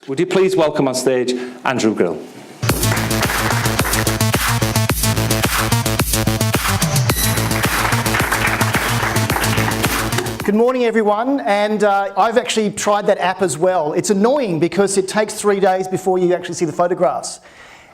Would you please welcome on stage Andrew Grill. Good morning, everyone, and I've actually tried that app as well. It's annoying because it takes 3 days before you actually see the photographs.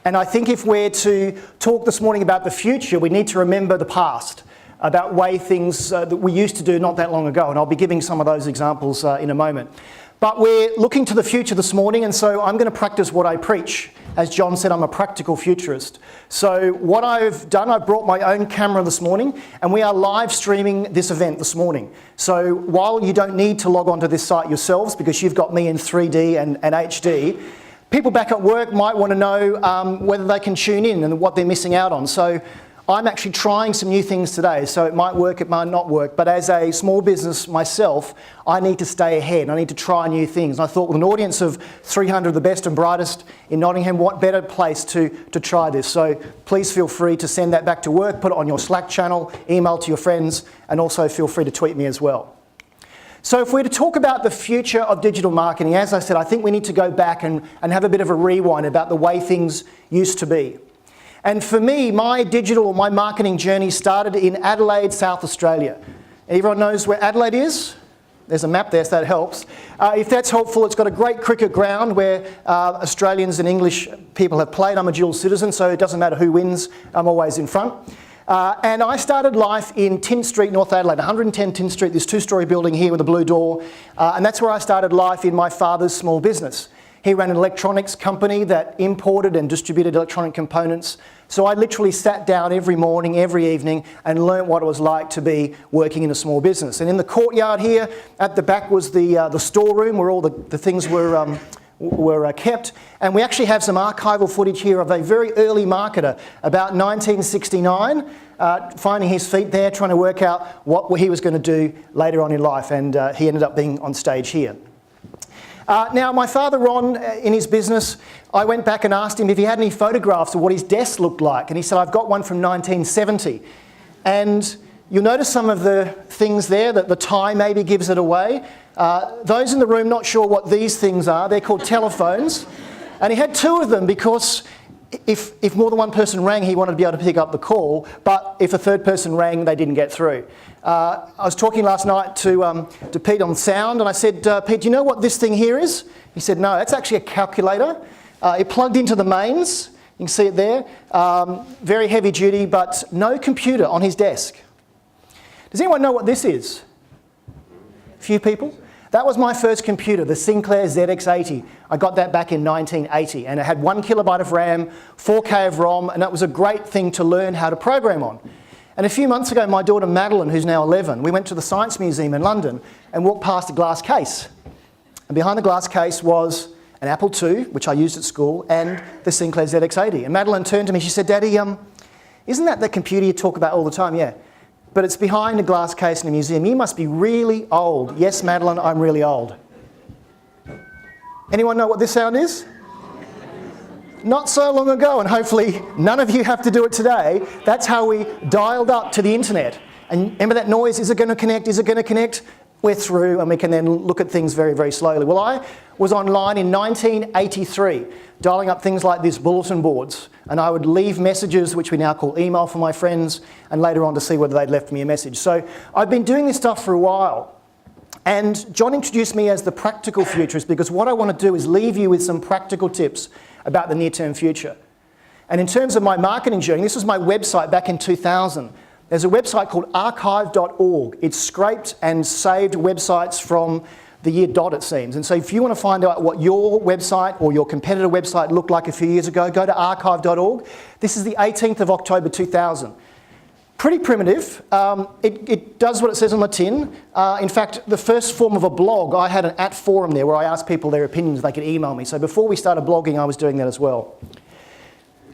And I think if we're to talk this morning about the future, we need to remember the past, about way things that we used to do not that long ago, and I'll be giving some of those examples in a moment. But we're looking to the future this morning, and so I'm going to practice what I preach. As John said, I'm a practical futurist. So what I've done, I've brought my own camera this morning, and we are live streaming this event this morning. So while you don't need to log onto this site yourselves, because you've got me in 3D and HD, people back at work might want to know whether they can tune in and what they're missing out on. So I'm actually trying some new things today, so it might work, it might not work, but as a small business myself, I need to stay ahead, I need to try new things. And I thought with an audience of 300 of the best and brightest in Nottingham, what better place to try this? So please feel free to send that back to work, put it on your Slack channel, email to your friends, and also feel free to tweet me as well. So if we're to talk about the future of digital marketing, as I said, I think we need to go back and have a bit of a rewind about the way things used to be. And for me, my marketing journey started in Adelaide, South Australia. Everyone knows where Adelaide is? There's a map there, so that helps. If that's helpful, it's got a great cricket ground where Australians and English people have played. I'm a dual citizen, so it doesn't matter who wins, I'm always in front. And I started life in Tint Street, North Adelaide, 110 Tint Street, this two-storey building here with a blue door. And that's where I started life in my father's small business. He ran an electronics company that imported and distributed electronic components. So I literally sat down every morning, every evening, and learnt what it was like to be working in a small business. And in the courtyard here, at the back was the storeroom where all the things were kept. And we actually have some archival footage here of a very early marketer, about 1969, finding his feet there, trying to work out what he was going to do later on in life. And he ended up being on stage here. Now, my father, Ron, in his business, I went back and asked him if he had any photographs of what his desk looked like. And he said, I've got one from 1970. And you'll notice some of the things there, that the tie maybe gives it away. Those in the room not sure what these things are. They're called telephones. And he had two of them because if more than one person rang, he wanted to be able to pick up the call. But if a third person rang, they didn't get through. I was talking last night to Pete on sound, and I said, Pete, do you know what this thing here is? He said, no, that's actually a calculator. It plugged into the mains. You can see it there. Very heavy duty, but no computer on his desk. Does anyone know what this is? A few people? That was my first computer, the Sinclair ZX80. I got that back in 1980, and it had 1 kilobyte of RAM, 4K of ROM, and that was a great thing to learn how to program on. And a few months ago, my daughter Madeline, who's now 11, we went to the Science Museum in London and walked past a glass case. And behind the glass case was an Apple II, which I used at school, and the Sinclair ZX80. And Madeline turned to me, she said, Daddy, isn't that the computer you talk about all the time? Yeah. But it's behind a glass case in a museum. You must be really old. Yes, Madeline, I'm really old. Anyone know what this sound is? Not so long ago, and hopefully none of you have to do it today. That's how we dialed up to the internet. And remember that noise, is it going to connect, is it going to connect? We're through, and we can then look at things very, very slowly. Well, I was online in 1983, dialing up things like this, bulletin boards, and I would leave messages, which we now call email, for my friends, and later on to see whether they'd left me a message. So I've been doing this stuff for a while. And John introduced me as the practical futurist because what I want to do is leave you with some practical tips about the near-term future. And in terms of my marketing journey, this was my website back in 2000. There's a website called archive.org. It's scraped and saved websites from the year dot, it seems. And so if you want to find out what your website or your competitor website looked like a few years ago, go to archive.org. This is the 18th of October 2000. Pretty primitive. It does what it says on the tin. In fact, the first form of a blog, I had an @forum there where I asked people their opinions. They could email me. So before we started blogging, I was doing that as well.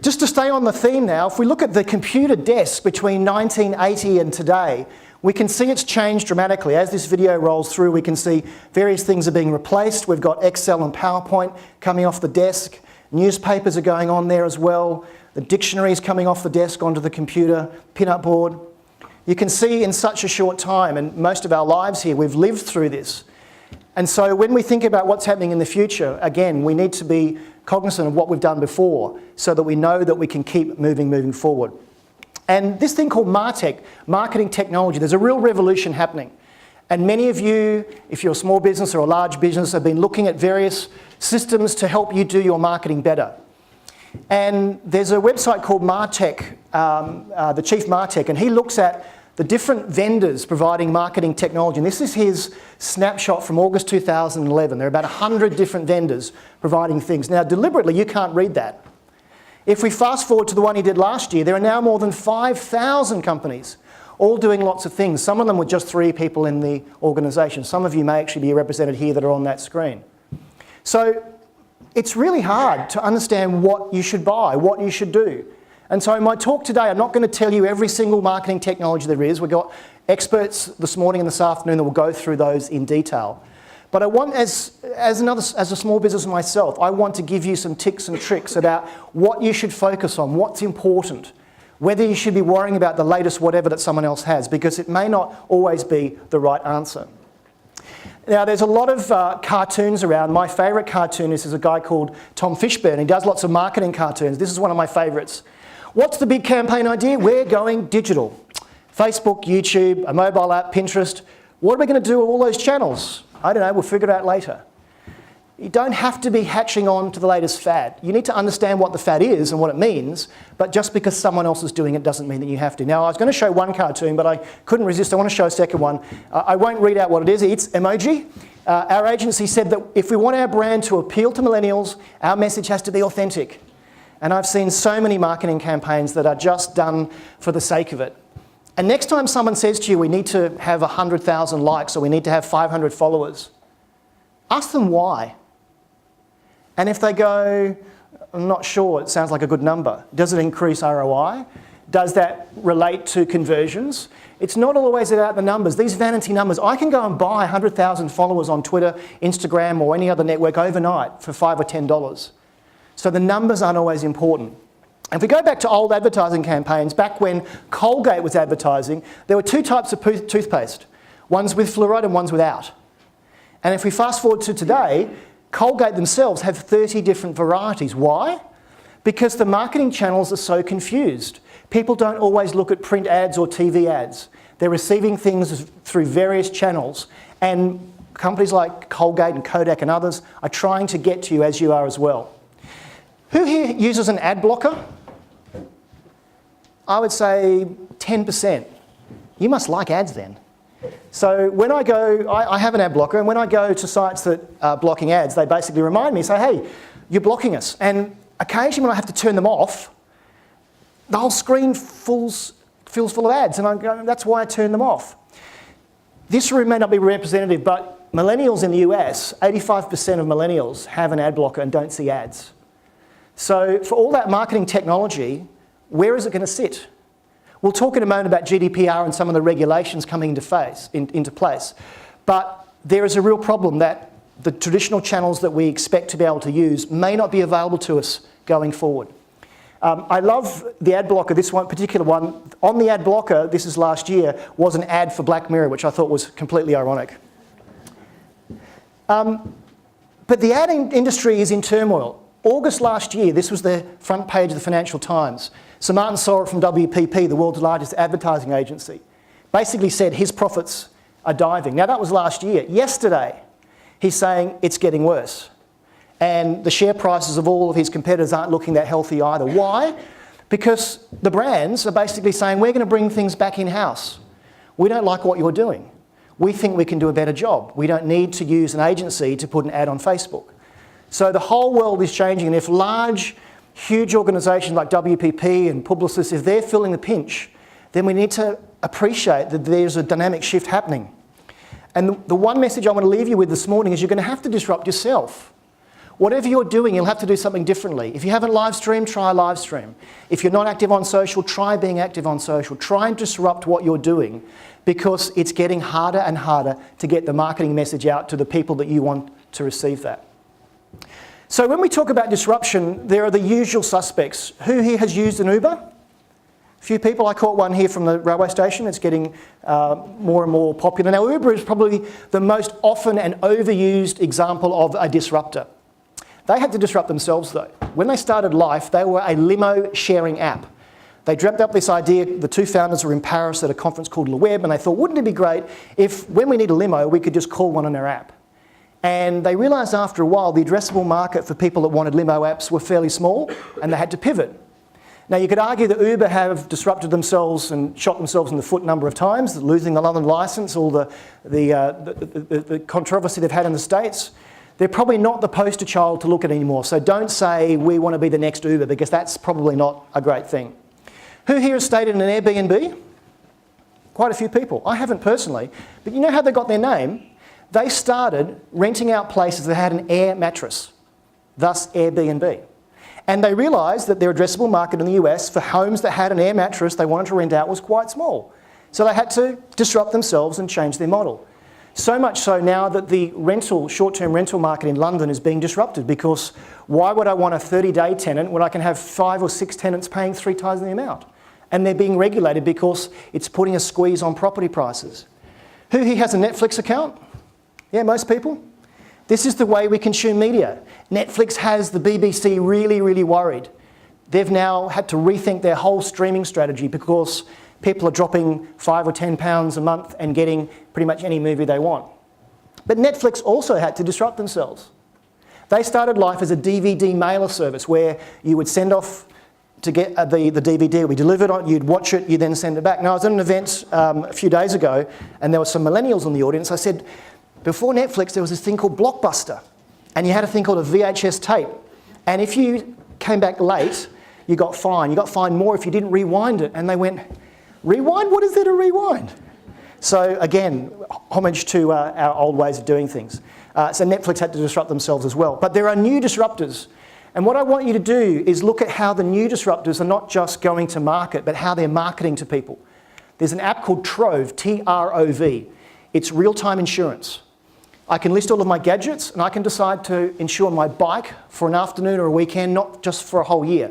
Just to stay on the theme now, if we look at the computer desk between 1980 and today, we can see it's changed dramatically. As this video rolls through, we can see various things are being replaced. We've got Excel and PowerPoint coming off the desk. Newspapers are going on there as well. The dictionaries coming off the desk onto the computer, pin-up board. You can see in such a short time, and most of our lives here, we've lived through this. And so when we think about what's happening in the future, again, we need to be cognizant of what we've done before so that we know that we can keep moving forward. And this thing called MarTech, marketing technology, there's a real revolution happening. And many of you, if you're a small business or a large business, have been looking at various systems to help you do your marketing better. And there's a website called MarTech, the Chief MarTech, and he looks at the different vendors providing marketing technology. And this is his snapshot from August 2011. There are about 100 different vendors providing things. Now, deliberately, you can't read that. If we fast forward to the one he did last year, there are now more than 5,000 companies, all doing lots of things. Some of them with just 3 people in the organisation. Some of you may actually be represented here that are on that screen. So it's really hard to understand what you should buy, what you should do. And so in my talk today, I'm not going to tell you every single marketing technology there is. We've got experts this morning and this afternoon that will go through those in detail. But I want, as a small business myself, I want to give you some tips and tricks about what you should focus on, what's important, whether you should be worrying about the latest whatever that someone else has, because it may not always be the right answer. Now, there's a lot of cartoons around. My favourite cartoonist is a guy called Tom Fishburne. He does lots of marketing cartoons. This is one of my favourites. What's the big campaign idea? We're going digital. Facebook, YouTube, a mobile app, Pinterest. What are we going to do with all those channels? I don't know, we'll figure it out later. You don't have to be hatching on to the latest fad. You need to understand what the fad is and what it means, but just because someone else is doing it doesn't mean that you have to. Now, I was going to show one cartoon, but I couldn't resist. I want to show a second one. I won't read out what it is. It's emoji. Our agency said that if we want our brand to appeal to millennials, our message has to be authentic. And I've seen so many marketing campaigns that are just done for the sake of it. And next time someone says to you, we need to have 100,000 likes or we need to have 500 followers, ask them why. And if they go, I'm not sure, it sounds like a good number. Does it increase ROI? Does that relate to conversions? It's not always about the numbers. These vanity numbers, I can go and buy 100,000 followers on Twitter, Instagram, or any other network overnight for $5 or $10. So the numbers aren't always important. If we go back to old advertising campaigns, back when Colgate was advertising, there were 2 types of toothpaste, ones with fluoride and ones without. And if we fast forward to today, Colgate themselves have 30 different varieties. Why? Because the marketing channels are so confused. People don't always look at print ads or TV ads. They're receiving things through various channels, and companies like Colgate and Kodak and others are trying to get to you as you are as well. Who here uses an ad blocker? I would say 10%. You must like ads then. So when I go, I have an ad blocker, and when I go to sites that are blocking ads, they basically remind me, say, hey, you're blocking us. And occasionally when I have to turn them off, the whole screen fills full of ads, and I go, that's why I turn them off. This room may not be representative, but millennials in the US, 85% of millennials have an ad blocker and don't see ads. So for all that marketing technology, where is it going to sit? We'll talk in a moment about GDPR and some of the regulations coming into place. But there is a real problem that the traditional channels that we expect to be able to use may not be available to us going forward. I love the ad blocker, this one particular one. On the ad blocker, this is last year, was an ad for Black Mirror, which I thought was completely ironic. But the ad industry is in turmoil. August last year, this was the front page of the Financial Times. Sir Martin Sorrell from WPP, the world's largest advertising agency, basically said his profits are diving. Now that was last year. Yesterday, he's saying it's getting worse. And the share prices of all of his competitors aren't looking that healthy either. Why? Because the brands are basically saying, we're going to bring things back in-house. We don't like what you're doing. We think we can do a better job. We don't need to use an agency to put an ad on Facebook. So the whole world is changing, and if large, huge organisations like WPP and Publicis, if they're feeling the pinch, then we need to appreciate that there's a dynamic shift happening. And the one message I want to leave you with this morning is you're going to have to disrupt yourself. Whatever you're doing, you'll have to do something differently. If you haven't live streamed, try live stream. If you're not active on social, try being active on social. Try and disrupt what you're doing, because it's getting harder and harder to get the marketing message out to the people that you want to receive that. So when we talk about disruption, there are the usual suspects. Who here has used an Uber? A few people. I caught one here from the railway station. It's getting more and more popular. Now, Uber is probably the most often and overused example of a disruptor. They had to disrupt themselves, though. When they started life, they were a limo sharing app. They dreamt up this idea. The two founders were in Paris at a conference called Le Web, and they thought, wouldn't it be great if, when we need a limo, we could just call one on their app? And they realised after a while the addressable market for people that wanted limo apps were fairly small, and they had to pivot. Now, you could argue that Uber have disrupted themselves and shot themselves in the foot a number of times, losing the London licence, all the controversy they've had in the States. They're probably not the poster child to look at anymore. So don't say we want to be the next Uber, because that's probably not a great thing. Who here has stayed in an Airbnb? Quite a few people. I haven't personally. But you know how they got their name? They started renting out places that had an air mattress, thus Airbnb. And they realised that their addressable market in the US for homes that had an air mattress they wanted to rent out was quite small. So they had to disrupt themselves and change their model. So much so now that the short-term rental market in London is being disrupted, because why would I want a 30-day tenant when I can have 5 or 6 tenants paying 3 times the amount? And they're being regulated because it's putting a squeeze on property prices. Who here has a Netflix account? Yeah, most people. This is the way we consume media. Netflix has the BBC really, really worried. They've now had to rethink their whole streaming strategy because people are dropping £5 or £10 a month and getting pretty much any movie they want. But Netflix also had to disrupt themselves. They started life as a DVD mailer service where you would send off to get the DVD. We delivered it, you'd watch it, you then send it back. Now, I was at an event a few days ago and there were some millennials in the audience. I said, before Netflix, there was this thing called Blockbuster, and you had a thing called a VHS tape. And if you came back late, you got fined. You got fined more if you didn't rewind it. And they went, rewind? What is there to rewind? So again, homage to our old ways of doing things. So Netflix had to disrupt themselves as well. But there are new disruptors. And what I want you to do is look at how the new disruptors are not just going to market, but how they're marketing to people. There's an app called Trove, T-R-O-V. It's real-time insurance. I can list all of my gadgets and I can decide to insure my bike for an afternoon or a weekend, not just for a whole year.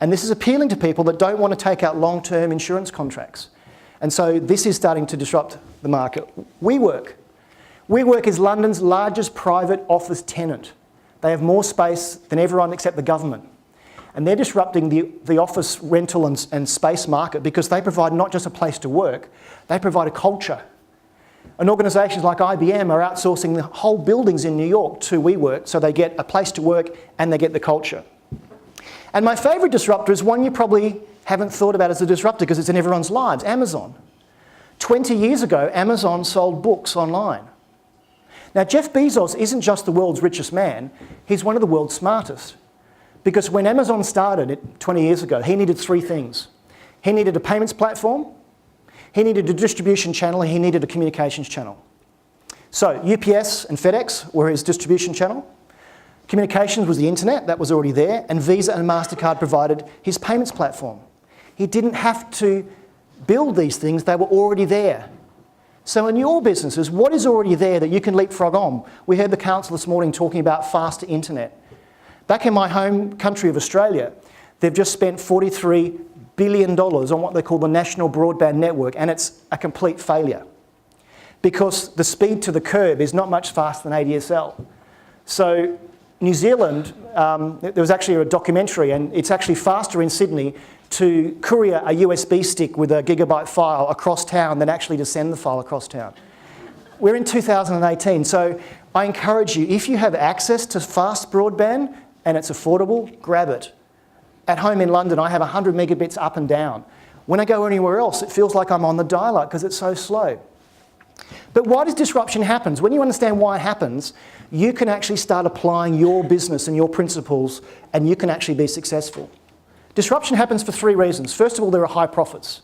And this is appealing to people that don't want to take out long-term insurance contracts. And so this is starting to disrupt the market. WeWork. WeWork is London's largest private office tenant. They have more space than everyone except the government. And they're disrupting the office rental and space market because they provide not just a place to work, they provide a culture. And organisations like IBM are outsourcing the whole buildings in New York to WeWork, so they get a place to work and they get the culture. And my favourite disruptor is one you probably haven't thought about as a disruptor because it's in everyone's lives, Amazon. 20 years ago, Amazon sold books online. Now, Jeff Bezos isn't just the world's richest man, he's one of the world's smartest. Because when Amazon started 20 years ago, he needed 3 things. He needed a payments platform, he needed a distribution channel, and he needed a communications channel. So UPS and FedEx were his distribution channel. Communications was the internet, that was already there, and Visa and MasterCard provided his payments platform. He didn't have to build these things, they were already there. So in your businesses, what is already there that you can leapfrog on? We heard the council this morning talking about faster internet. Back in my home country of Australia, they've just spent $43 billion on what they call the National Broadband Network, and it's a complete failure. Because the speed to the curb is not much faster than ADSL. So New Zealand, there was actually a documentary, and it's actually faster in Sydney to courier a USB stick with a gigabyte file across town than actually to send the file across town. We're in 2018, so I encourage you, if you have access to fast broadband and it's affordable, grab it. At home in London, I have 100 megabits up and down. When I go anywhere else, it feels like I'm on the dial-up because it's so slow. But why does disruption happen? When you understand why it happens, you can actually start applying your business and your principles, and you can actually be successful. Disruption happens for 3 reasons. First of all, there are high profits.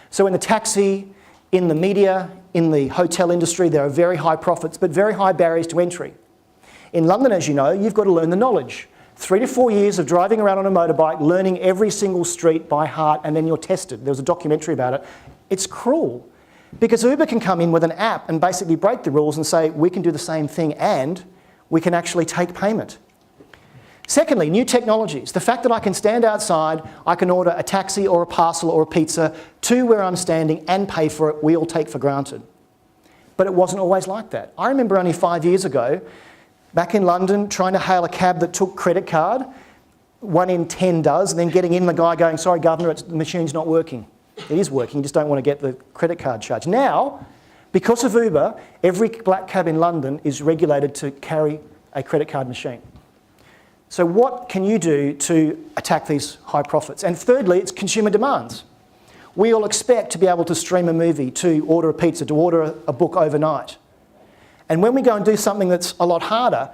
So in the taxi, in the media, in the hotel industry, there are very high profits, but very high barriers to entry. In London, as you know, you've got to learn the knowledge. 3 to 4 years of driving around on a motorbike, learning every single street by heart, and then you're tested. There was a documentary about it. It's cruel. Because Uber can come in with an app and basically break the rules and say, we can do the same thing and we can actually take payment. Secondly, new technologies. The fact that I can stand outside, I can order a taxi or a parcel or a pizza to where I'm standing and pay for it, we all take for granted. But it wasn't always like that. I remember only 5 years ago, back in London, trying to hail a cab that took credit card. 1 in 10 does, and then getting in, the guy going, sorry governor, the machine's not working. It is working, you just don't want to get the credit card charge. Now, because of Uber, every black cab in London is regulated to carry a credit card machine. So what can you do to attack these high profits? And thirdly, it's consumer demands. We all expect to be able to stream a movie, to order a pizza, to order a book overnight. And when we go and do something that's a lot harder,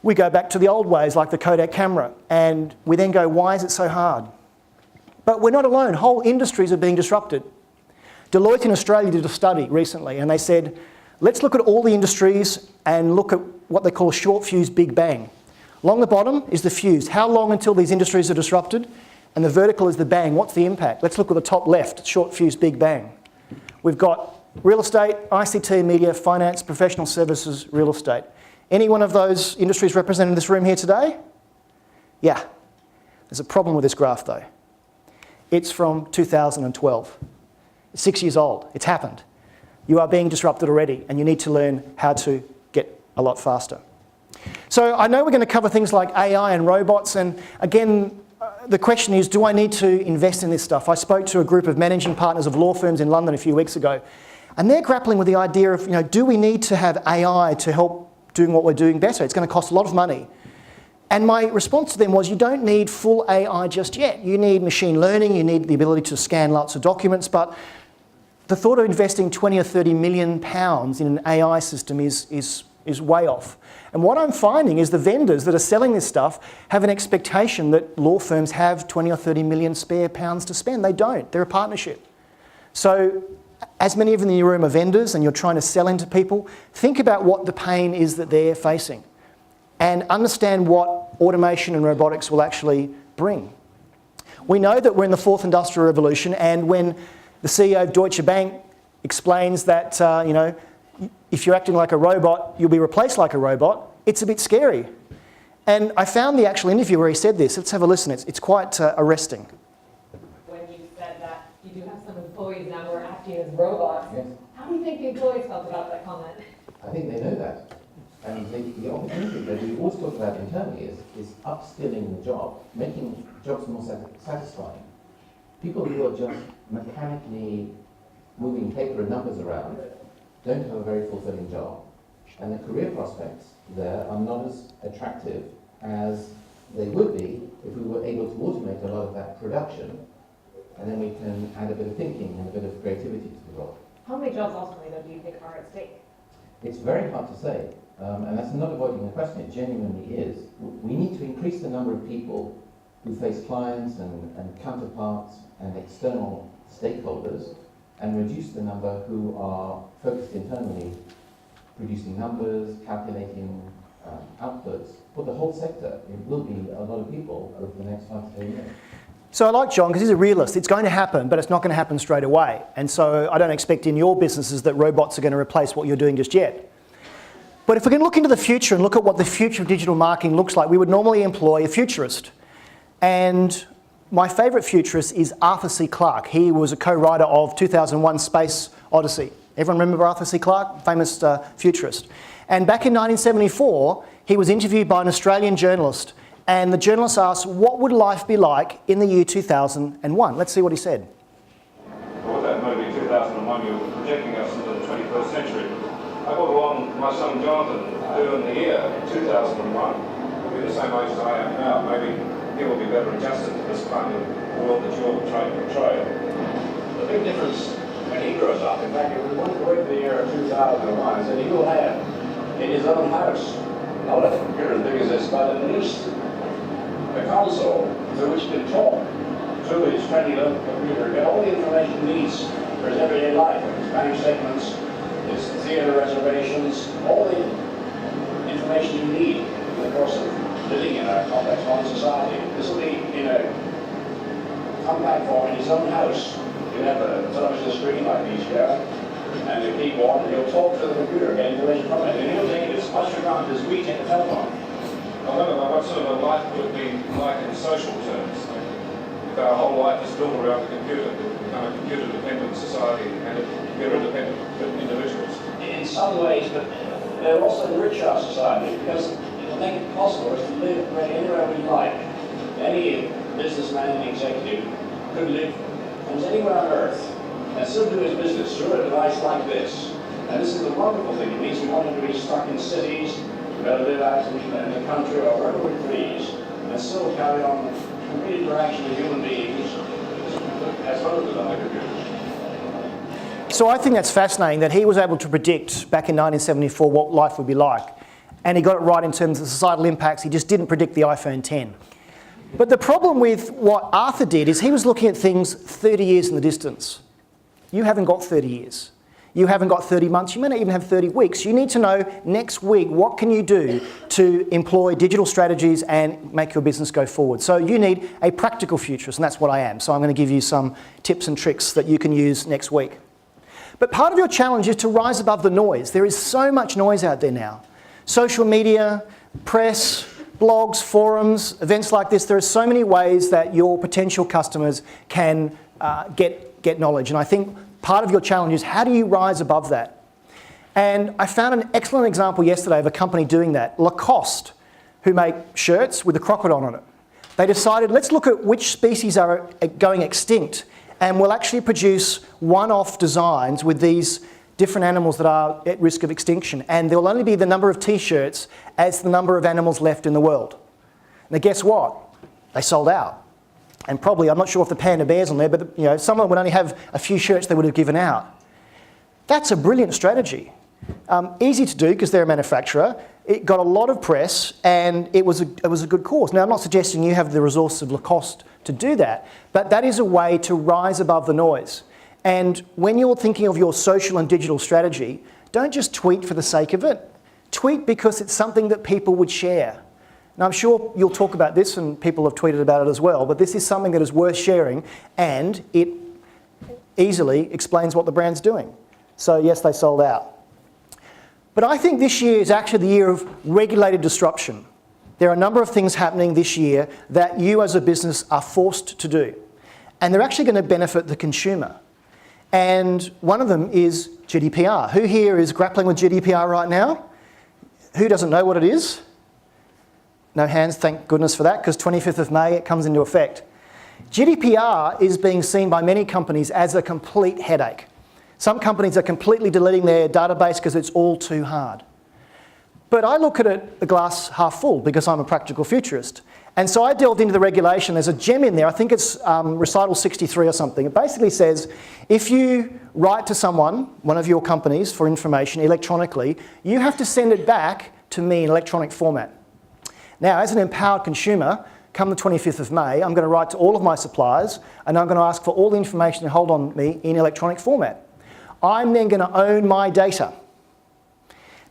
we go back to the old ways like the Kodak camera, and we then go, why is it so hard? But we're not alone. Whole industries are being disrupted. Deloitte in Australia did a study recently, and they said, let's look at all the industries and look at what they call a short fuse big bang. Along the bottom is the fuse. How long until these industries are disrupted? And the vertical is the bang. What's the impact? Let's look at the top left, short fuse big bang. We've got real estate, ICT, media, finance, professional services, real estate. Any one of those industries represented in this room here today? Yeah. There's a problem with this graph though. It's from 2012. It's 6 years old. It's happened. You are being disrupted already, and you need to learn how to get a lot faster. So I know we're going to cover things like AI and robots, and again, the question is, do I need to invest in this stuff? I spoke to a group of managing partners of law firms in London a few weeks ago, and they're grappling with the idea of, do we need to have AI to help doing what we're doing better? It's going to cost a lot of money. And my response to them was, you don't need full AI just yet. You need machine learning, you need the ability to scan lots of documents, but the thought of investing 20 or 30 million pounds in an AI system is way off. And what I'm finding is the vendors that are selling this stuff have an expectation that law firms have 20 or 30 million spare pounds to spend. They don't. They're a partnership. So as many of you in the room are vendors and you're trying to sell into people, think about what the pain is that they're facing and understand what automation and robotics will actually bring. We know that we're in the fourth industrial revolution, and when the CEO of Deutsche Bank explains that, if you're acting like a robot, you'll be replaced like a robot, it's a bit scary. And I found the actual interview where he said this. Let's have a listen. It's quite arresting. When you said that you do have some employees now who are acting as robots, yes. How do you think the employees felt about that comment? I think they know that. And the opportunity that we always talk about internally is upskilling the job, making jobs more satisfying. People who are just mechanically moving paper and numbers around don't have a very fulfilling job. And the career prospects there are not as attractive as they would be if we were able to automate a lot of that production, and then we can add a bit of thinking and a bit of creativity to the role. How many jobs ultimately, though, do you think are at stake? It's very hard to say, and that's not avoiding the question, it genuinely is. We need to increase the number of people who face clients and counterparts and external stakeholders, and reduce the number who are focused internally, producing numbers, calculating outputs. For the whole sector, it will be a lot of people over the next 5 to 10 years. So I like John because he's a realist. It's going to happen, but it's not going to happen straight away. And so I don't expect in your businesses that robots are going to replace what you're doing just yet. But if we can look into the future and look at what the future of digital marketing looks like, we would normally employ a futurist. And my favourite futurist is Arthur C. Clarke. He was a co-writer of 2001 Space Odyssey. Everyone remember Arthur C. Clarke? Famous futurist. And back in 1974, he was interviewed by an Australian journalist, and the journalist asked, what would life be like in the year 2001? Let's see what he said. With that movie 2001, you're projecting us into the 21st century. I got along my son Jonathan, who in the year 2001 will be the same age as I am now. Maybe he will be better adjusted to this kind of world that you're trying to portray. The big difference when he grows up, in fact, if we want to wait for the year 2001, is that he will have in his own house, not a computer as big as this, but at least a console through which he can talk to his tiny little computer, get all the information he needs for his everyday life, his bank statements, his theatre reservations, all the information you need in the course of living in a complex modern society. This will be in a compact form in his own house. He'll have a television screen like these here, and a keyboard, and he'll talk to the computer, get information from it, and he'll take it as much for granted as we take the telephone. I wonder what sort of a life would be like in social terms. If our whole life is built around the computer, we become a computer-dependent society and computer-dependent individuals. In some ways, but they'll also enrich our society because it'll make it possible for us to live anywhere we like. Any businessman and executive could live almost anywhere on earth and still do his business through a device like this. And this is the wonderful thing. It means we don't have to be stuck in cities, we better live out in the country or wherever we please, and still carry on complete interaction with human beings as well as on the computer. So I think that's fascinating that he was able to predict back in 1974 what life would be like. And he got it right in terms of societal impacts. He just didn't predict the iPhone 10. But the problem with what Arthur did is he was looking at things 30 years in the distance. You haven't got 30 years. You haven't got 30 months. You may not even have 30 weeks. You need to know next week what can you do to employ digital strategies and make your business go forward. So you need a practical futurist, and that's what I am. So I'm going to give you some tips and tricks that you can use next week. But part of your challenge is to rise above the noise. There is so much noise out there now. Social media, press, blogs, forums, events like this. There are so many ways that your potential customers can get knowledge. And I think part of your challenge is how do you rise above that? And I found an excellent example yesterday of a company doing that. Lacoste, who make shirts with a crocodile on it. They decided, let's look at which species are going extinct, and we'll actually produce one-off designs with these different animals that are at risk of extinction. And there will only be the number of t-shirts as the number of animals left in the world. Now guess what? They sold out. And probably, I'm not sure if the panda bear's on there, but someone would only have a few shirts they would have given out. That's a brilliant strategy. Easy to do because they're a manufacturer. It got a lot of press and it was a good cause. Now I'm not suggesting you have the resources of Lacoste to do that, but that is a way to rise above the noise. And when you're thinking of your social and digital strategy, don't just tweet for the sake of it. Tweet because it's something that people would share. Now I'm sure you'll talk about this and people have tweeted about it as well, but this is something that is worth sharing and it easily explains what the brand's doing. So yes, they sold out. But I think this year is actually the year of regulated disruption. There are a number of things happening this year that you as a business are forced to do. And they're actually going to benefit the consumer. And one of them is GDPR. Who here is grappling with GDPR right now? Who doesn't know what it is? No hands, thank goodness for that, because 25th of May it comes into effect. GDPR is being seen by many companies as a complete headache. Some companies are completely deleting their database because it's all too hard. But I look at it, the glass half full, because I'm a practical futurist. And so I delved into the regulation. There's a gem in there, I think it's recital 63 or something. It basically says, if you write to someone, one of your companies, for information electronically, you have to send it back to me in electronic format. Now, as an empowered consumer, come the 25th of May, I'm going to write to all of my suppliers and I'm going to ask for all the information they hold on me in electronic format. I'm then going to own my data.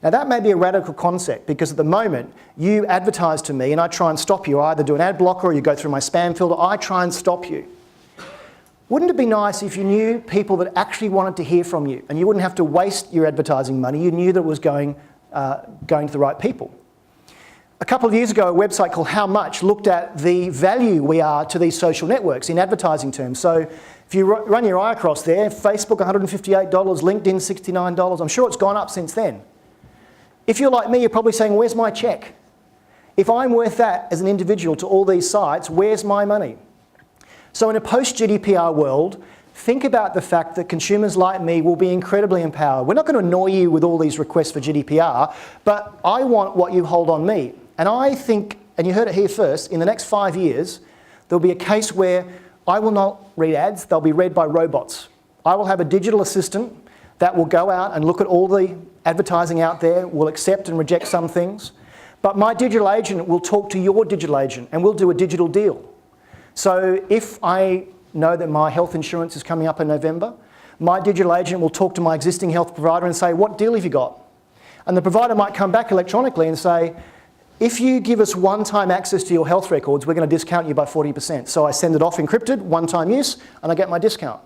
Now that may be a radical concept because at the moment you advertise to me and I try and stop you. I either do an ad blocker or you go through my spam filter. I try and stop you. Wouldn't it be nice if you knew people that actually wanted to hear from you and you wouldn't have to waste your advertising money, you knew that it was going to the right people? A couple of years ago, a website called How Much looked at the value we are to these social networks in advertising terms. So if you run your eye across there, Facebook $158, LinkedIn $69, I'm sure it's gone up since then. If you're like me, you're probably saying, where's my check? If I'm worth that as an individual to all these sites, where's my money? So in a post-GDPR world, think about the fact that consumers like me will be incredibly empowered. We're not going to annoy you with all these requests for GDPR, but I want what you hold on me. And I think, and you heard it here first, in the next 5 years, there'll be a case where I will not read ads, they'll be read by robots. I will have a digital assistant that will go out and look at all the advertising out there, will accept and reject some things. But my digital agent will talk to your digital agent and we'll do a digital deal. So if I know that my health insurance is coming up in November, my digital agent will talk to my existing health provider and say, what deal have you got? And the provider might come back electronically and say, if you give us one-time access to your health records, we're going to discount you by 40%. So I send it off encrypted, one-time use, and I get my discount.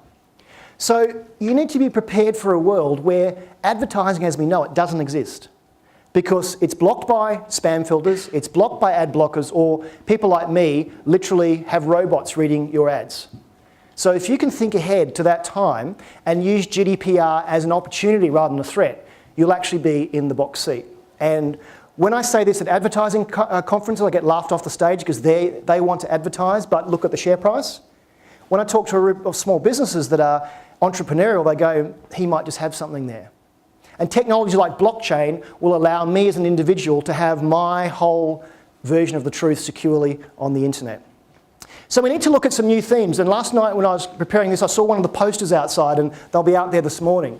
So you need to be prepared for a world where advertising as we know it doesn't exist. because it's blocked by spam filters, it's blocked by ad blockers, or people like me literally have robots reading your ads. So if you can think ahead to that time and use GDPR as an opportunity rather than a threat, you'll actually be in the box seat. And when I say this at advertising conferences, I get laughed off the stage because they want to advertise, but look at the share price. When I talk to a group of small businesses that are entrepreneurial, they go, he might just have something there. And technology like blockchain will allow me as an individual to have my whole version of the truth securely on the internet. So we need to look at some new themes. And last night when I was preparing this, I saw one of the posters outside, and they'll be out there this morning.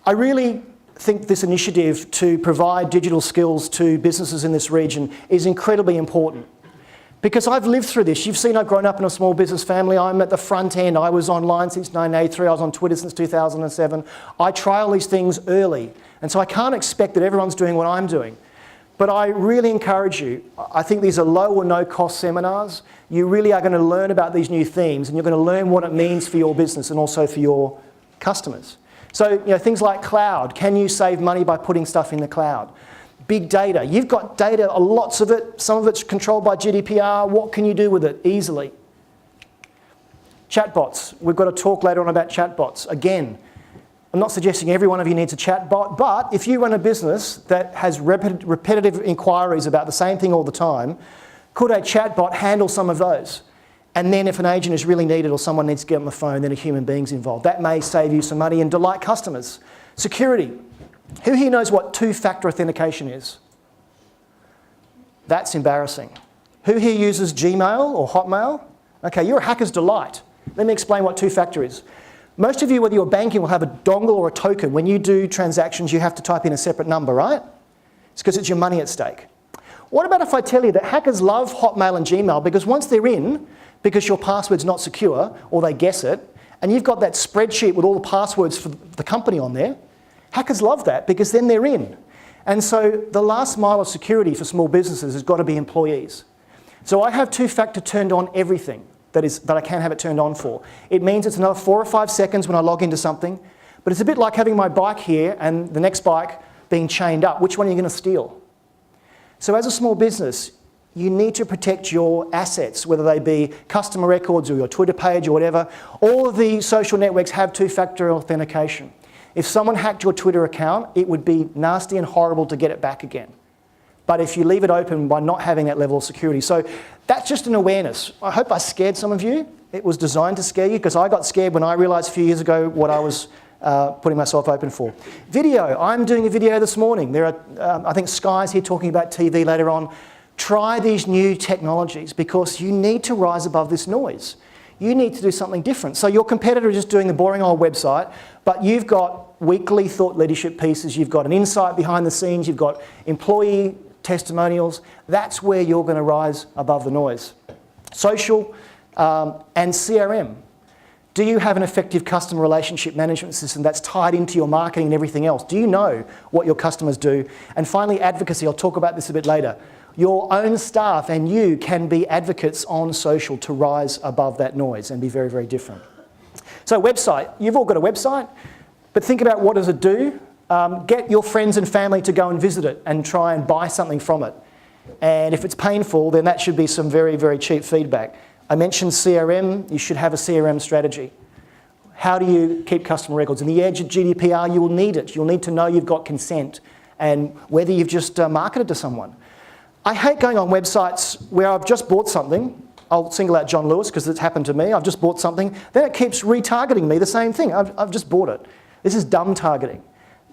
I really think this initiative to provide digital skills to businesses in this region is incredibly important. Because I've lived through this. You've seen I've grown up in a small business family. I'm at the front end. I was online since 1983. I was on Twitter since 2007. I try all these things early. And so I can't expect that everyone's doing what I'm doing. But I really encourage you. I think these are low or no cost seminars. You really are going to learn about these new themes, and you're going to learn what it means for your business and also for your customers. So, things like cloud. Can you save money by putting stuff in the cloud? Big data. You've got data, lots of it. Some of it's controlled by GDPR. What can you do with it easily? Chatbots. We've got a talk later on about chatbots. Again, I'm not suggesting every one of you needs a chatbot, but if you run a business that has repetitive inquiries about the same thing all the time, could a chatbot handle some of those? And then if an agent is really needed or someone needs to get on the phone, then a human being's involved. That may save you some money and delight customers. Security. Who here knows what two-factor authentication is? That's embarrassing. Who here uses Gmail or Hotmail? Okay, you're a hacker's delight. Let me explain what two-factor is. Most of you, whether you're banking, will have a dongle or a token. When you do transactions, you have to type in a separate number, right? It's because it's your money at stake. What about if I tell you that hackers love Hotmail and Gmail because once they're in, because your password's not secure, or they guess it, and you've got that spreadsheet with all the passwords for the company on there, hackers love that because then they're in. And so the last mile of security for small businesses has got to be employees. So I have two-factor turned on everything that I can have it turned on for. It means it's another 4 or 5 seconds when I log into something, but it's a bit like having my bike here and the next bike being chained up. Which one are you going to steal? So as a small business, you need to protect your assets, whether they be customer records or your Twitter page or whatever. All of the social networks have two-factor authentication. If someone hacked your Twitter account, it would be nasty and horrible to get it back again. But if you leave it open by not having that level of security. So that's just an awareness. I hope I scared some of you. It was designed to scare you because I got scared when I realised a few years ago what I was putting myself open for. Video. I'm doing a video this morning. There are, I think Sky's here talking about TV later on. Try these new technologies because you need to rise above this noise. You need to do something different. So your competitor is just doing the boring old website, but you've got weekly thought leadership pieces, you've got an insight behind the scenes, you've got employee testimonials. That's where you're going to rise above the noise. Social and CRM. Do you have an effective customer relationship management system that's tied into your marketing and everything else? Do you know what your customers do? And finally, advocacy. I'll talk about this a bit later. Your own staff and you can be advocates on social to rise above that noise and be very, very different. So website. You've all got a website, but think about what does it do? Get your friends and family to go and visit it and try and buy something from it. And if it's painful, then that should be some very, very cheap feedback. I mentioned CRM. You should have a CRM strategy. How do you keep customer records? In the age of GDPR, you will need it. You'll need to know you've got consent and whether you've just marketed to someone. I hate going on websites where I've just bought something. I'll single out John Lewis because it's happened to me. I've just bought something. Then it keeps retargeting me the same thing. I've just bought it. This is dumb targeting.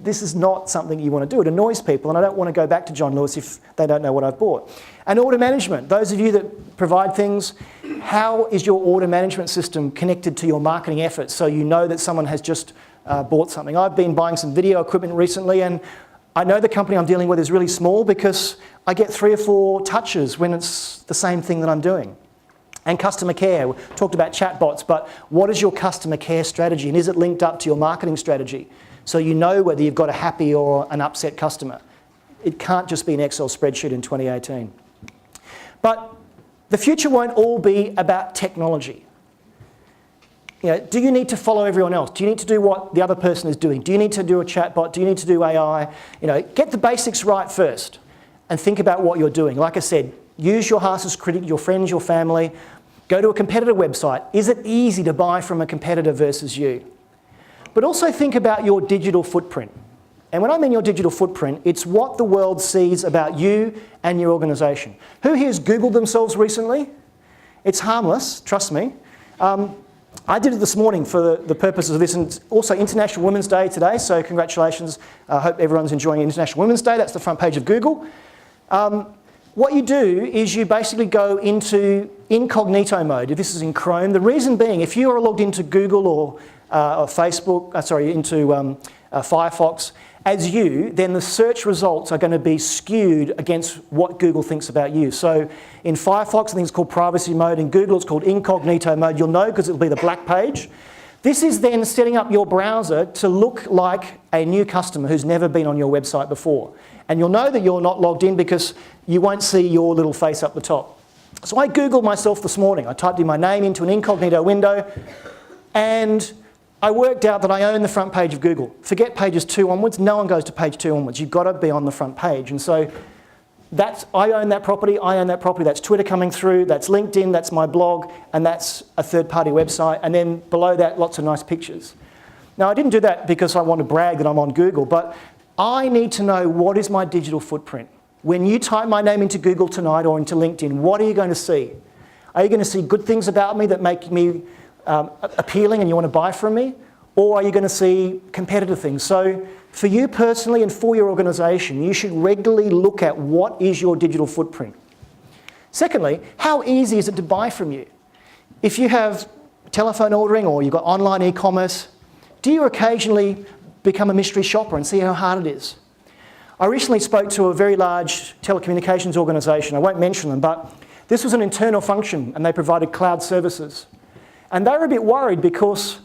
This is not something you want to do. It annoys people, and I don't want to go back to John Lewis if they don't know what I've bought. And order management. Those of you that provide things, how is your order management system connected to your marketing efforts so you know that someone has just bought something? I've been buying some video equipment recently, and I know the company I'm dealing with is really small because I get 3 or 4 touches when it's the same thing that I'm doing. And customer care. We talked about chatbots, but what is your customer care strategy? And is it linked up to your marketing strategy? So you know whether you've got a happy or an upset customer. It can't just be an Excel spreadsheet in 2018. But the future won't all be about technology. do you need to follow everyone else? Do you need to do what the other person is doing? Do you need to do a chatbot? Do you need to do AI? Get the basics right first and think about what you're doing. Like I said, use your harshest critic, your friends, your family. Go to a competitor website. Is it easy to buy from a competitor versus you? But also think about your digital footprint. And when I mean your digital footprint, it's what the world sees about you and your organisation. Who here has Googled themselves recently? It's harmless, trust me. I did it this morning for the purposes of this, and it's also International Women's Day today, so congratulations. I hope everyone's enjoying International Women's Day. That's the front page of Google. What you do is you basically go into incognito mode. This is in Chrome. The reason being, if you are logged into Google or Facebook, into Firefox as you, then the search results are going to be skewed against what Google thinks about you. So in Firefox, I think it's called privacy mode. In Google, it's called incognito mode. You'll know because it'll be the black page. This is then setting up your browser to look like a new customer who's never been on your website before. And you'll know that you're not logged in because you won't see your little face up the top. So I Googled myself this morning. I typed in my name into an incognito window, and I worked out that I own the front page of Google. Forget pages 2 onwards. No one goes to page 2 onwards. You've got to be on the front page. And so I own that property. I own that property. That's Twitter coming through. That's LinkedIn. That's my blog. And that's a third-party website. And then below that, lots of nice pictures. Now, I didn't do that because I want to brag that I'm on Google, but I need to know what is my digital footprint. When you type my name into Google tonight or into LinkedIn, what are you going to see? Are you going to see good things about me that make me appealing and you want to buy from me? Or are you going to see competitive things? So for you personally and for your organisation, you should regularly look at what is your digital footprint. Secondly, how easy is it to buy from you? If you have telephone ordering or you've got online e-commerce, do you occasionally become a mystery shopper and see how hard it is? I recently spoke to a very large telecommunications organisation. I won't mention them, but this was an internal function and they provided cloud services. And they were a bit worried because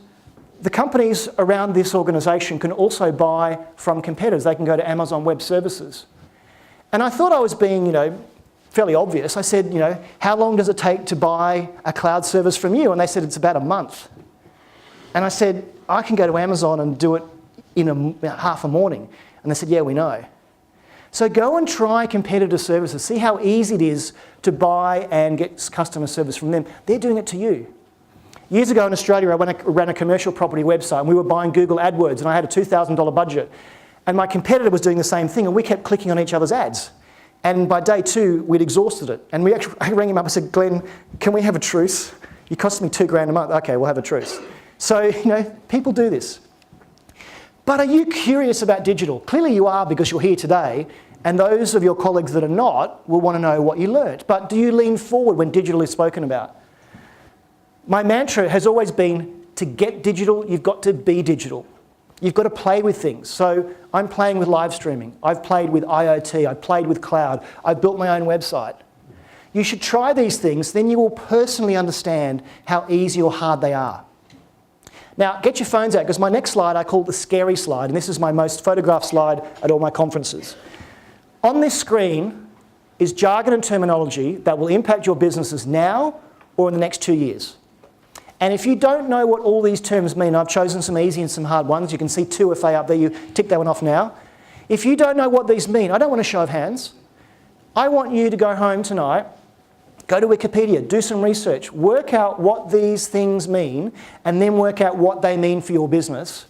the companies around this organisation can also buy from competitors. They can go to Amazon Web Services. And I thought I was being, fairly obvious. I said, how long does it take to buy a cloud service from you? And they said, it's about a month. And I said, I can go to Amazon and do it in half a morning. And they said, yeah, we know. So go and try competitor services. See how easy it is to buy and get customer service from them. They're doing it to you. Years ago in Australia, I ran a commercial property website and we were buying Google AdWords and I had a $2,000 budget. And my competitor was doing the same thing and we kept clicking on each other's ads. And by day 2, we'd exhausted it. And I rang him up and said, Glenn, can we have a truce? You cost me $2,000 a month. Okay, we'll have a truce. So, people do this. But are you curious about digital? Clearly you are because you're here today. And those of your colleagues that are not will want to know what you learnt. But do you lean forward when digital is spoken about? My mantra has always been to get digital, you've got to be digital. You've got to play with things. So I'm playing with live streaming. I've played with IoT. I've played with cloud. I've built my own website. You should try these things, then you will personally understand how easy or hard they are. Now, get your phones out, because my next slide I call the scary slide, and this is my most photographed slide at all my conferences. On this screen is jargon and terminology that will impact your businesses now or in the next 2 years. And if you don't know what all these terms mean, I've chosen some easy and some hard ones. You can see 2FA up there. You tick that one off now. If you don't know what these mean, I don't want a show of hands. I want you to go home tonight, go to Wikipedia, do some research, work out what these things mean, and then work out what they mean for your business,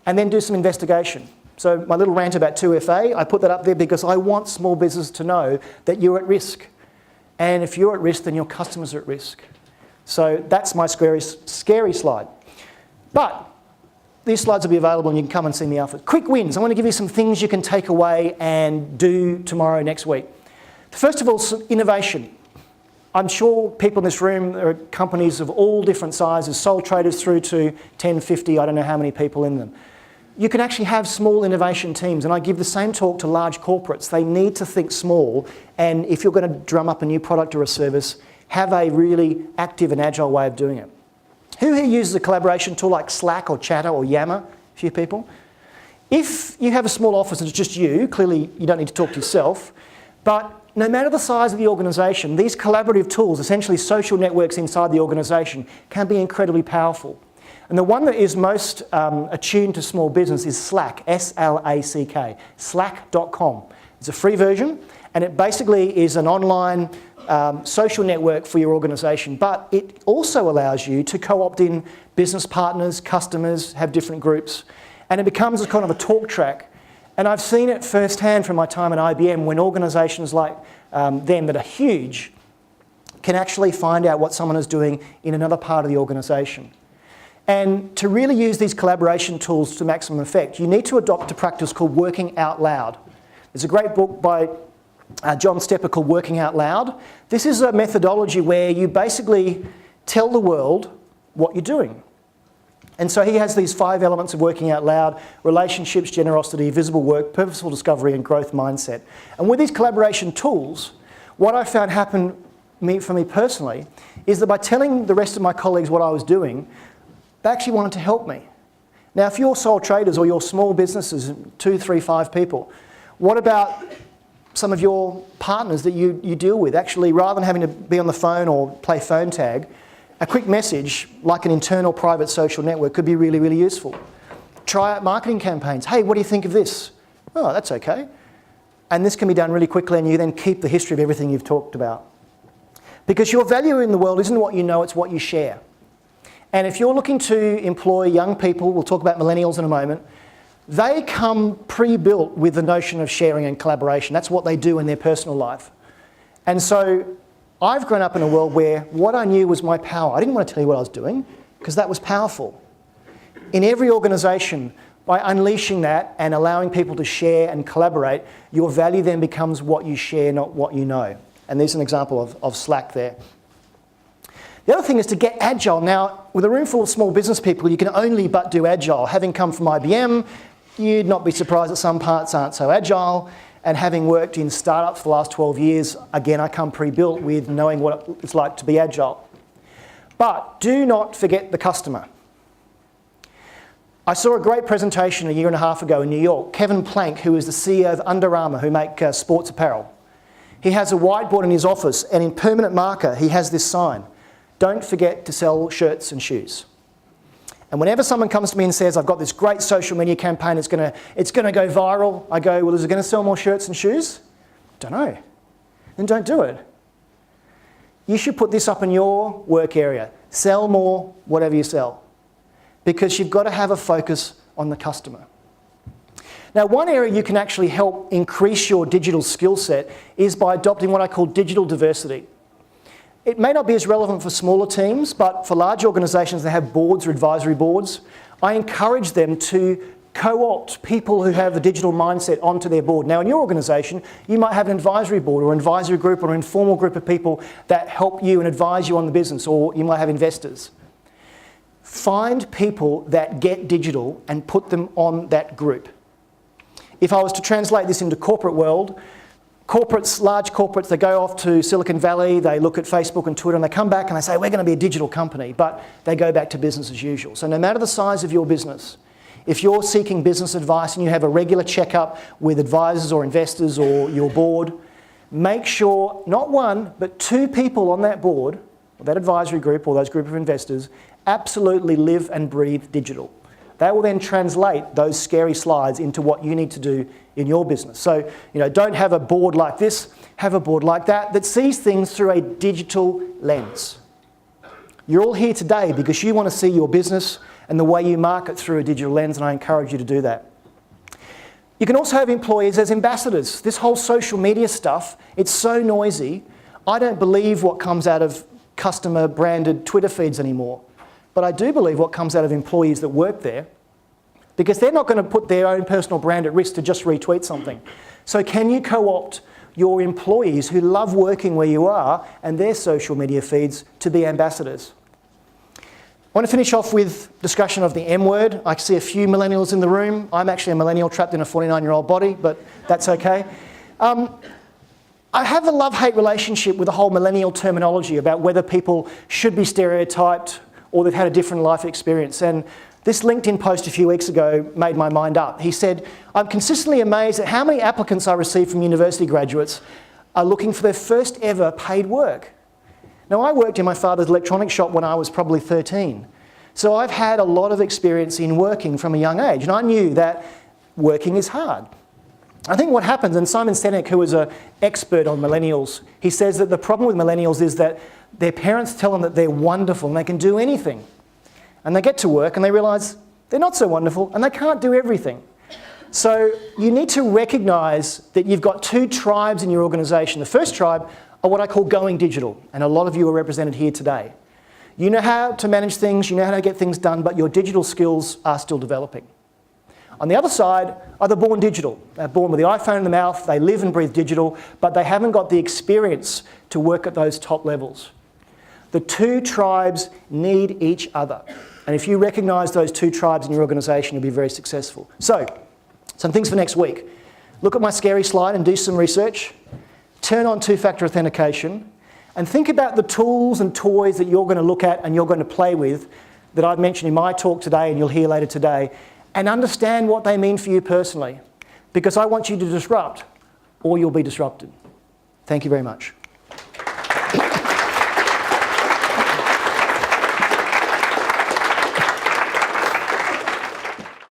and then do some investigation. So my little rant about 2FA, I put that up there because I want small business to know that you're at risk. And if you're at risk, then your customers are at risk. So that's my scary slide. But these slides will be available and you can come and see me after. Quick wins. I want to give you some things you can take away and do tomorrow, next week. First of all, some innovation. I'm sure people in this room, there are companies of all different sizes, sole traders through to 10, 50, I don't know how many people in them. You can actually have small innovation teams, and I give the same talk to large corporates. They need to think small, and if you're going to drum up a new product or a service, have a really active and agile way of doing it. Who here uses a collaboration tool like Slack or Chatter or Yammer? A few people. If you have a small office and it's just you, clearly you don't need to talk to yourself, but no matter the size of the organisation, these collaborative tools, essentially social networks inside the organisation, can be incredibly powerful. And the one that is most attuned to small business is Slack, S-L-A-C-K, slack.com. It's a free version, and it basically is an online social network for your organisation, but it also allows you to co-opt in business partners, customers, have different groups, and it becomes a kind of a talk track. And I've seen it firsthand from my time at IBM when organisations like them that are huge can actually find out what someone is doing in another part of the organisation. And to really use these collaboration tools to maximum effect, you need to adopt a practice called working out loud. There's a great book by John Stepper called Working Out Loud. This is a methodology where you basically tell the world what you're doing. And so he has these 5 elements of working out loud: relationships, generosity, visible work, purposeful discovery, and growth mindset. And with these collaboration tools, what I found happened for me personally is that by telling the rest of my colleagues what I was doing, they actually wanted to help me. Now, if you're sole traders or you're small businesses, 2, 3, 5 people, what about some of your partners that you deal with? Actually, rather than having to be on the phone or play phone tag, a quick message, like an internal private social network, could be really, really useful. Try out marketing campaigns. Hey, what do you think of this? Oh, that's okay. And this can be done really quickly, and you then keep the history of everything you've talked about. Because your value in the world isn't what you know, it's what you share. And if you're looking to employ young people, we'll talk about millennials in a moment, they come pre-built with the notion of sharing and collaboration. That's what they do in their personal life. And so I've grown up in a world where what I knew was my power. I didn't want to tell you what I was doing because that was powerful. In every organisation, by unleashing that and allowing people to share and collaborate, your value then becomes what you share, not what you know. And there's an example of Slack there. The other thing is to get agile. Now, with a room full of small business people, you can only but do agile. Having come from IBM, you'd not be surprised that some parts aren't so agile. And having worked in startups for the last 12 years, again, I come pre-built with knowing what it's like to be agile. But do not forget the customer. I saw a great presentation a year and a half ago in New York. Kevin Plank, who is the CEO of Under Armour, who make sports apparel. He has a whiteboard in his office, and in permanent marker, he has this sign: don't forget to sell shirts and shoes. And whenever someone comes to me and says, I've got this great social media campaign, it's going to go viral, I go, well, is it going to sell more shirts and shoes? Don't know. Then don't do it. You should put this up in your work area. Sell more, whatever you sell. Because you've got to have a focus on the customer. Now, one area you can actually help increase your digital skill set is by adopting what I call digital diversity. It may not be as relevant for smaller teams, but for large organisations that have boards or advisory boards, I encourage them to co-opt people who have a digital mindset onto their board. Now, in your organisation, you might have an advisory board or an advisory group or an informal group of people that help you and advise you on the business, or you might have investors. Find people that get digital and put them on that group. If I was to translate this into corporate world, corporates, large corporates, they go off to Silicon Valley, they look at Facebook and Twitter, and they come back and they say, we're going to be a digital company, but they go back to business as usual. So no matter the size of your business, if you're seeking business advice and you have a regular checkup with advisors or investors or your board, make sure not one, but 2 people on that board, or that advisory group or those group of investors, absolutely live and breathe digital. They will then translate those scary slides into what you need to do in your business. So, don't have a board like this, have a board like that sees things through a digital lens. You're all here today because you want to see your business and the way you market through a digital lens, and I encourage you to do that. You can also have employees as ambassadors. This whole social media stuff, it's so noisy. I don't believe what comes out of customer branded Twitter feeds anymore. But I do believe what comes out of employees that work there, because they're not going to put their own personal brand at risk to just retweet something. So can you co-opt your employees who love working where you are and their social media feeds to be ambassadors? I want to finish off with discussion of the M word. I see a few millennials in the room. I'm actually a millennial trapped in a 49-year-old body, but that's okay. I have a love-hate relationship with the whole millennial terminology about whether people should be stereotyped or they've had a different life experience. And this LinkedIn post a few weeks ago made my mind up. He said, I'm consistently amazed at how many applicants I receive from university graduates are looking for their first ever paid work. Now, I worked in my father's electronics shop when I was probably 13. So I've had a lot of experience in working from a young age, and I knew that working is hard. I think what happens, and Simon Sinek, who is an expert on millennials, he says that the problem with millennials is that their parents tell them that they're wonderful and they can do anything. And they get to work and they realise they're not so wonderful and they can't do everything. So you need to recognise that you've got two tribes in your organisation. The first tribe are what I call going digital, and a lot of you are represented here today. You know how to manage things, you know how to get things done, but your digital skills are still developing. On the other side are the born digital. They're born with the iPhone in the mouth, they live and breathe digital, but they haven't got the experience to work at those top levels. The two tribes need each other. And if you recognise those two tribes in your organisation, you'll be very successful. So, some things for next week. Look at my scary slide and do some research. Turn on two-factor authentication. And think about the tools and toys that you're going to look at and you're going to play with that I've mentioned in my talk today and you'll hear later today. And understand what they mean for you personally. Because I want you to disrupt or you'll be disrupted. Thank you very much.